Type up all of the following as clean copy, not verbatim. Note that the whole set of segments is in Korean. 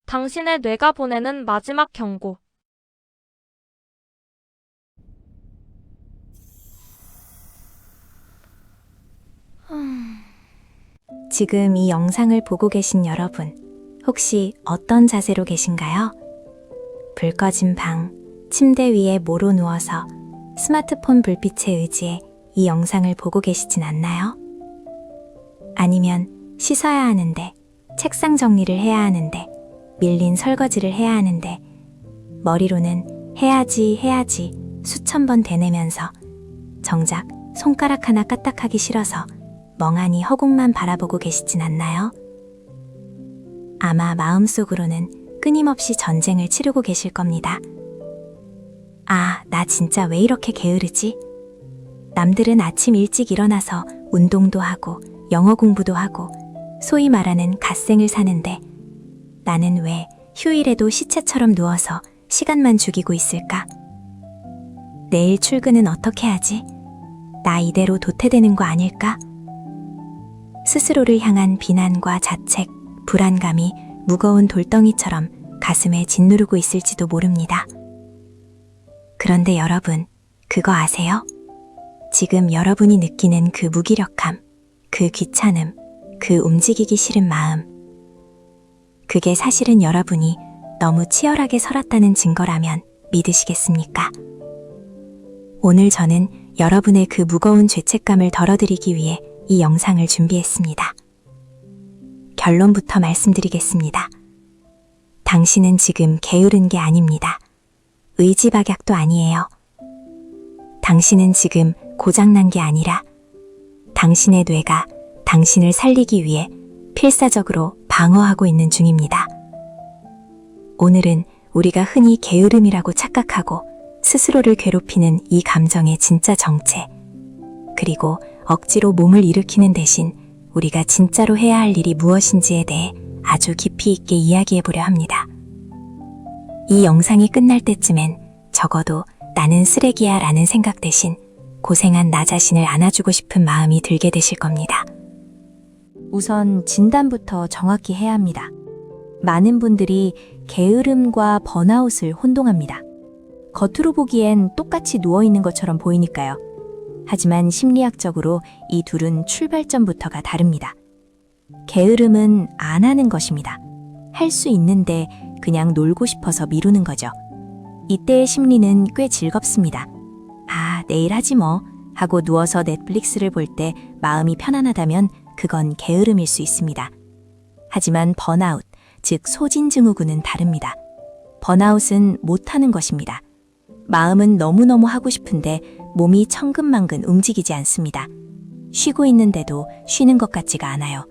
당신의 뇌가 보내는 마지막 경고. 지금 이 영상을 보고 계신 여러분, 혹시 어떤 자세로 계신가요? 불 꺼진 방, 침대 위에 모로 누워서 스마트폰 불빛에 의지해 이 영상을 보고 계시진 않나요? 아니면 씻어야 하는데, 책상 정리를 해야 하는데, 밀린 설거지를 해야 하는데, 머리로는 해야지 수천 번 되뇌면서 정작 손가락 하나 까딱하기 싫어서 멍하니 허공만 바라보고 계시진 않나요? 아마 마음속으로는 끊임없이 전쟁을 치르고 계실 겁니다. 아, 나 진짜 왜 이렇게 게으르지? 남들은 아침 일찍 일어나서 운동도 하고 영어 공부도 하고 소위 말하는 갓생을 사는데 나는 왜 휴일에도 시체처럼 누워서 시간만 죽이고 있을까? 내일 출근은 어떻게 하지? 나 이대로 도태되는 거 아닐까? 스스로를 향한 비난과 자책, 불안감이 무거운 돌덩이처럼 가슴에 짓누르고 있을지도 모릅니다. 그런데 여러분, 그거 아세요? 지금 여러분이 느끼는 그 무기력함, 그 귀찮음, 그 움직이기 싫은 마음. 그게 사실은 여러분이 너무 치열하게 살았다는 증거라면 믿으시겠습니까? 오늘 저는 여러분의 그 무거운 죄책감을 덜어드리기 위해 이 영상을 준비했습니다. 결론부터 말씀드리겠습니다. 당신은 지금 게으른 게 아닙니다. 의지박약도 아니에요. 당신은 지금 고장난 게 아니라 당신의 뇌가 당신을 살리기 위해 필사적으로 방어하고 있는 중입니다. 오늘은 우리가 흔히 게으름이라고 착각하고 스스로를 괴롭히는 이 감정의 진짜 정체, 그리고 억지로 몸을 일으키는 대신 우리가 진짜로 해야 할 일이 무엇인지에 대해 아주 깊이 있게 이야기해 보려 합니다. 이 영상이 끝날 때쯤엔 적어도 나는 쓰레기야 라는 생각 대신 고생한 나 자신을 안아주고 싶은 마음이 들게 되실 겁니다. 우선 진단부터 정확히 해야 합니다. 많은 분들이 게으름과 번아웃을 혼동합니다. 겉으로 보기엔 똑같이 누워있는 것처럼 보이니까요. 하지만 심리학적으로 이 둘은 출발점부터가 다릅니다. 게으름은 안 하는 것입니다. 할 수 있는데 그냥 놀고 싶어서 미루는 거죠. 이때의 심리는 꽤 즐겁습니다. 아, 내일 하지 뭐 하고 누워서 넷플릭스를 볼 때 마음이 편안하다면 그건 게으름일 수 있습니다. 하지만 번아웃, 즉 소진증후군은 다릅니다. 번아웃은 못하는 것입니다. 마음은 너무너무 하고 싶은데 몸이 천근만근 움직이지 않습니다. 쉬고 있는데도 쉬는 것 같지가 않아요.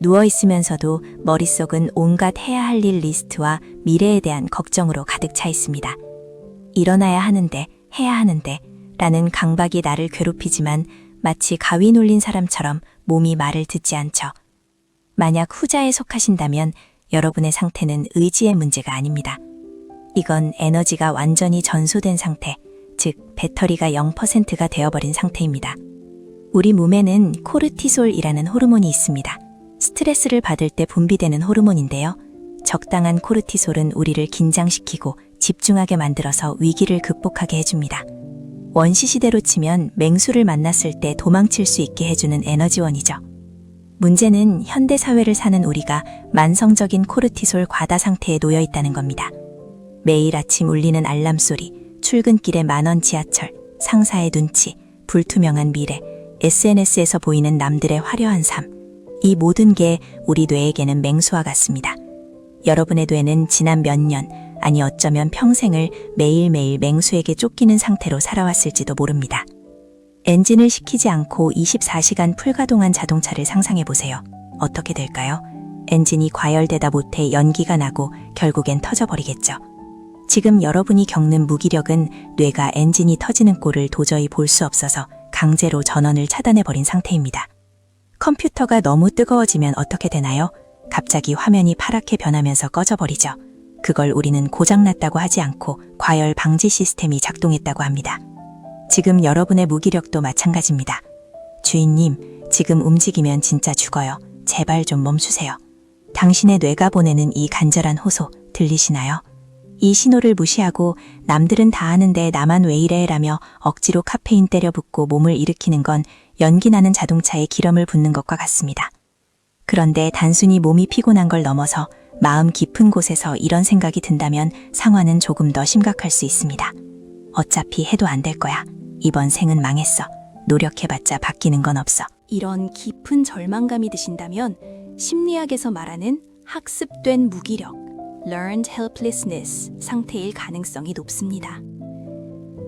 누워있으면서도 머릿속은 온갖 해야 할 일 리스트와 미래에 대한 걱정으로 가득 차 있습니다. 일어나야 하는데, 해야 하는데 라는 강박이 나를 괴롭히지만 마치 가위 눌린 사람처럼 몸이 말을 듣지 않죠. 만약 후자에 속하신다면 여러분의 상태는 의지의 문제가 아닙니다. 이건 에너지가 완전히 전소된 상태, 즉 배터리가 0%가 되어버린 상태입니다. 우리 몸에는 코르티솔이라는 호르몬이 있습니다. 스트레스를 받을 때 분비되는 호르몬인데요. 적당한 코르티솔은 우리를 긴장시키고 집중하게 만들어서 위기를 극복하게 해줍니다. 원시시대로 치면 맹수를 만났을 때 도망칠 수 있게 해주는 에너지원이죠. 문제는 현대사회를 사는 우리가 만성적인 코르티솔 과다 상태에 놓여 있다는 겁니다. 매일 아침 울리는 알람 소리, 출근길의 만원 지하철, 상사의 눈치, 불투명한 미래, SNS에서 보이는 남들의 화려한 삶, 이 모든 게 우리 뇌에게는 맹수와 같습니다. 여러분의 뇌는 지난 몇 년, 아니 어쩌면 평생을 매일매일 맹수에게 쫓기는 상태로 살아왔을지도 모릅니다. 엔진을 시키지 않고 24시간 풀가동한 자동차를 상상해보세요. 어떻게 될까요? 엔진이 과열되다 못해 연기가 나고 결국엔 터져버리겠죠. 지금 여러분이 겪는 무기력은 뇌가 엔진이 터지는 꼴을 도저히 볼 수 없어서 강제로 전원을 차단해버린 상태입니다. 컴퓨터가 너무 뜨거워지면 어떻게 되나요? 갑자기 화면이 파랗게 변하면서 꺼져버리죠. 그걸 우리는 고장났다고 하지 않고 과열 방지 시스템이 작동했다고 합니다. 지금 여러분의 무기력도 마찬가지입니다. 주인님, 지금 움직이면 진짜 죽어요. 제발 좀 멈추세요. 당신의 뇌가 보내는 이 간절한 호소 들리시나요? 이 신호를 무시하고 남들은 다 하는데 나만 왜 이래 라며 억지로 카페인 때려 붓고 몸을 일으키는 건 연기 나는 자동차에 기름을 붓는 것과 같습니다. 그런데 단순히 몸이 피곤한 걸 넘어서 마음 깊은 곳에서 이런 생각이 든다면 상황은 조금 더 심각할 수 있습니다. 어차피 해도 안 될 거야. 이번 생은 망했어. 노력해봤자 바뀌는 건 없어. 이런 깊은 절망감이 드신다면 심리학에서 말하는 학습된 무기력, learned helplessness 상태일 가능성이 높습니다.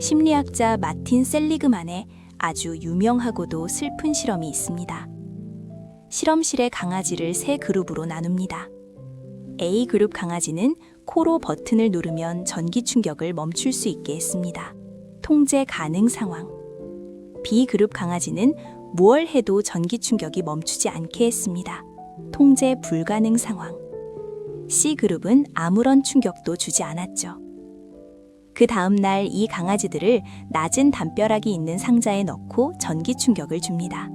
심리학자 마틴 셀리그만의 아주 유명하고도 슬픈 실험이 있습니다. 실험실의 강아지를 세 그룹으로 나눕니다. A 그룹 강아지는 코로 버튼을 누르면 전기 충격을 멈출 수 있게 했습니다. 통제 가능 상황. B 그룹 강아지는 무얼 해도 전기 충격이 멈추지 않게 했습니다. 통제 불가능 상황. C 그룹은 아무런 충격도 주지 않았죠. 그 다음 날 이 강아지들을 낮은 담벼락이 있는 상자에 넣고 전기 충격을 줍니다.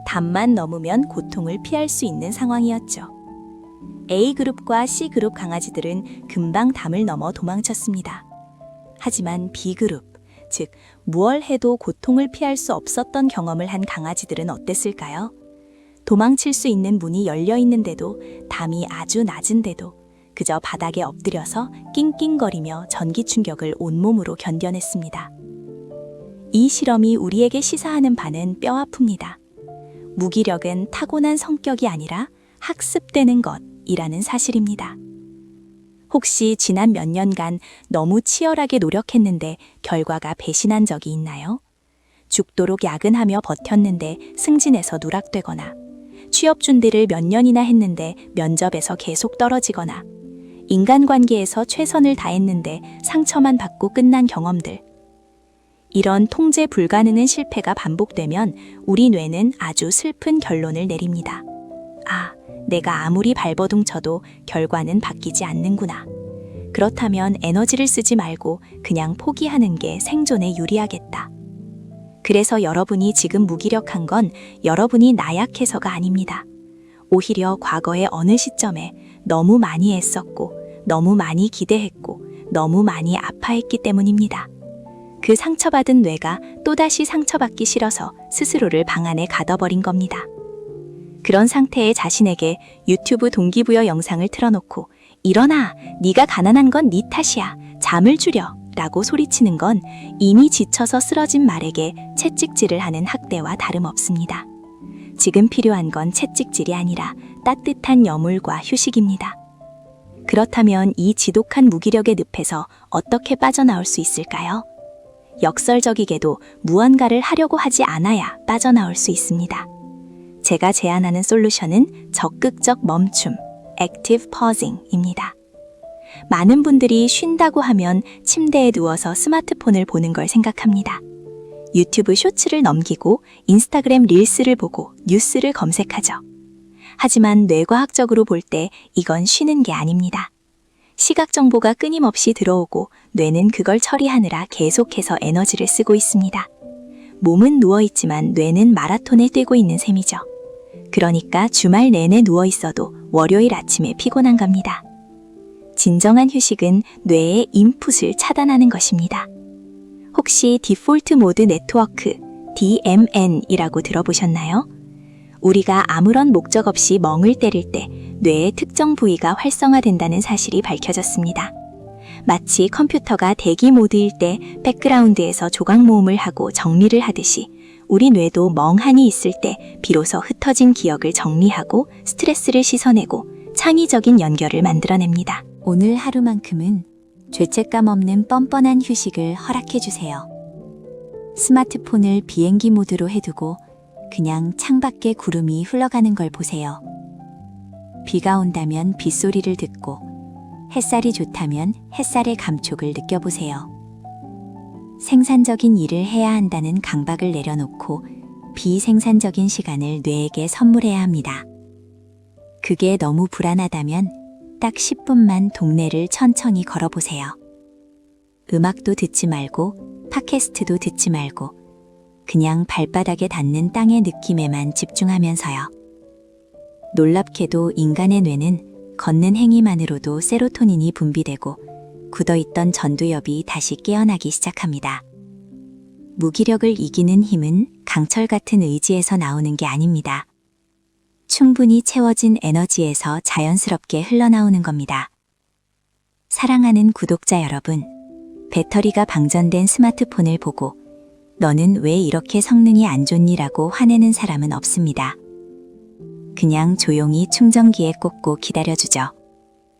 담만 넘으면 고통을 피할 수 있는 상황이었죠. A그룹과 C그룹 강아지들은 금방 담을 넘어 도망쳤습니다. 하지만 B그룹, 즉 무얼 해도 고통을 피할 수 없었던 경험을 한 강아지들은 어땠을까요? 도망칠 수 있는 문이 열려 있는데도, 담이 아주 낮은데도 그저 바닥에 엎드려서 낑낑거리며 전기 충격을 온몸으로 견뎌냈습니다. 이 실험이 우리에게 시사하는 바는 뼈아픕니다. 무기력은 타고난 성격이 아니라 학습되는 것이라는 사실입니다. 혹시 지난 몇 년간 너무 치열하게 노력했는데 결과가 배신한 적이 있나요? 죽도록 야근하며 버텼는데 승진에서 누락되거나, 취업 준비를 몇 년이나 했는데 면접에서 계속 떨어지거나, 인간관계에서 최선을 다했는데 상처만 받고 끝난 경험들. 이런 통제 불가능한 실패가 반복되면 우리 뇌는 아주 슬픈 결론을 내립니다. 아, 내가 아무리 발버둥 쳐도 결과는 바뀌지 않는구나. 그렇다면 에너지를 쓰지 말고 그냥 포기하는 게 생존에 유리하겠다. 그래서 여러분이 지금 무기력한 건 여러분이 나약해서가 아닙니다. 오히려 과거의 어느 시점에 너무 많이 애썼고, 너무 많이 기대했고, 너무 많이 아파했기 때문입니다. 그 상처받은 뇌가 또다시 상처받기 싫어서 스스로를 방 안에 가둬버린 겁니다. 그런 상태의 자신에게 유튜브 동기부여 영상을 틀어놓고 일어나, 네가 가난한 건 네 탓이야, 잠을 줄여 라고 소리치는 건 이미 지쳐서 쓰러진 말에게 채찍질을 하는 학대와 다름없습니다. 지금 필요한 건 채찍질이 아니라 따뜻한 여물과 휴식입니다. 그렇다면 이 지독한 무기력의 늪에서 어떻게 빠져나올 수 있을까요? 역설적이게도 무언가를 하려고 하지 않아야 빠져나올 수 있습니다. 제가 제안하는 솔루션은 적극적 멈춤, active pausing입니다. 많은 분들이 쉰다고 하면 침대에 누워서 스마트폰을 보는 걸 생각합니다. 유튜브 쇼츠를 넘기고 인스타그램 릴스를 보고 뉴스를 검색하죠. 하지만 뇌과학적으로 볼 때 이건 쉬는 게 아닙니다. 시각 정보가 끊임없이 들어오고 뇌는 그걸 처리하느라 계속해서 에너지를 쓰고 있습니다. 몸은 누워있지만 뇌는 마라톤에 뛰고 있는 셈이죠. 그러니까 주말 내내 누워있어도 월요일 아침에 피곤한 겁니다. 진정한 휴식은 뇌의 인풋을 차단하는 것입니다. 혹시 디폴트 모드 네트워크, DMN이라고 들어보셨나요? 우리가 아무런 목적 없이 멍을 때릴 때 뇌의 특정 부위가 활성화된다는 사실이 밝혀졌습니다. 마치 컴퓨터가 대기 모드일 때 백그라운드에서 조각 모음을 하고 정리를 하듯이 우리 뇌도 멍하니 있을 때 비로소 흩어진 기억을 정리하고 스트레스를 씻어내고 창의적인 연결을 만들어냅니다. 오늘 하루만큼은 죄책감 없는 뻔뻔한 휴식을 허락해주세요. 스마트폰을 비행기 모드로 해두고 그냥 창밖에 구름이 흘러가는 걸 보세요. 비가 온다면 빗소리를 듣고, 햇살이 좋다면 햇살의 감촉을 느껴보세요. 생산적인 일을 해야 한다는 강박을 내려놓고 비생산적인 시간을 뇌에게 선물해야 합니다. 그게 너무 불안하다면 딱 10분만 동네를 천천히 걸어보세요. 음악도 듣지 말고 팟캐스트도 듣지 말고 그냥 발바닥에 닿는 땅의 느낌에만 집중하면서요. 놀랍게도 인간의 뇌는 걷는 행위만으로도 세로토닌이 분비되고 굳어있던 전두엽이 다시 깨어나기 시작합니다. 무기력을 이기는 힘은 강철 같은 의지에서 나오는 게 아닙니다. 충분히 채워진 에너지에서 자연스럽게 흘러나오는 겁니다. 사랑하는 구독자 여러분, 배터리가 방전된 스마트폰을 보고 너는 왜 이렇게 성능이 안 좋니라고 화내는 사람은 없습니다. 그냥 조용히 충전기에 꽂고 기다려주죠.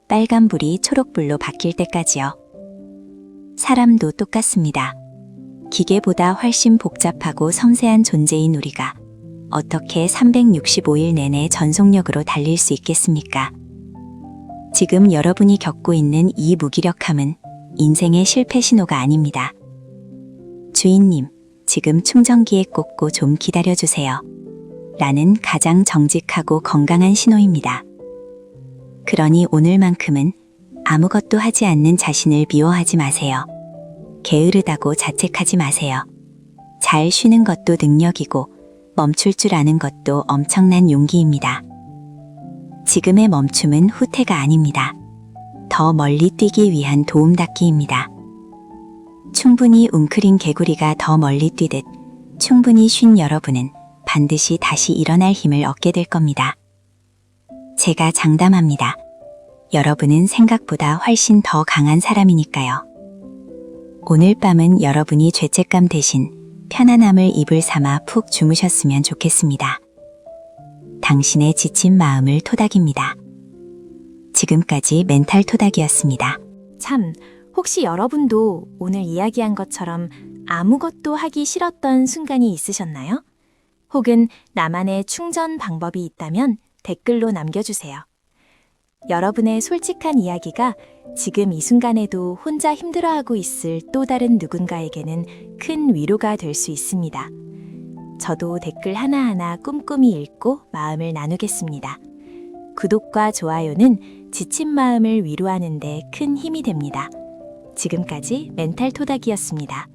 빨간불이 초록불로 바뀔 때까지요. 사람도 똑같습니다. 기계보다 훨씬 복잡하고 섬세한 존재인 우리가 어떻게 365일 내내 전속력으로 달릴 수 있겠습니까? 지금 여러분이 겪고 있는 이 무기력함은 인생의 실패 신호가 아닙니다. 주인님, 지금 충전기에 꽂고 좀 기다려주세요. 라는 가장 정직하고 건강한 신호입니다. 그러니 오늘만큼은 아무것도 하지 않는 자신을 미워하지 마세요. 게으르다고 자책하지 마세요. 잘 쉬는 것도 능력이고 멈출 줄 아는 것도 엄청난 용기입니다. 지금의 멈춤은 후퇴가 아닙니다. 더 멀리 뛰기 위한 도움닫기입니다. 충분히 웅크린 개구리가 더 멀리 뛰듯 충분히 쉰 여러분은 반드시 다시 일어날 힘을 얻게 될 겁니다. 제가 장담합니다. 여러분은 생각보다 훨씬 더 강한 사람이니까요. 오늘 밤은 여러분이 죄책감 대신 편안함을 이불 삼아 푹 주무셨으면 좋겠습니다. 당신의 지친 마음을 토닥입니다. 지금까지 멘탈 토닥이었습니다. 참, 혹시 여러분도 오늘 이야기한 것처럼 아무것도 하기 싫었던 순간이 있으셨나요? 혹은 나만의 충전 방법이 있다면 댓글로 남겨주세요. 여러분의 솔직한 이야기가 지금 이 순간에도 혼자 힘들어하고 있을 또 다른 누군가에게는 큰 위로가 될 수 있습니다. 저도 댓글 하나하나 꼼꼼히 읽고 마음을 나누겠습니다. 구독과 좋아요는 지친 마음을 위로하는 데 큰 힘이 됩니다. 지금까지 멘탈 토닥이었습니다.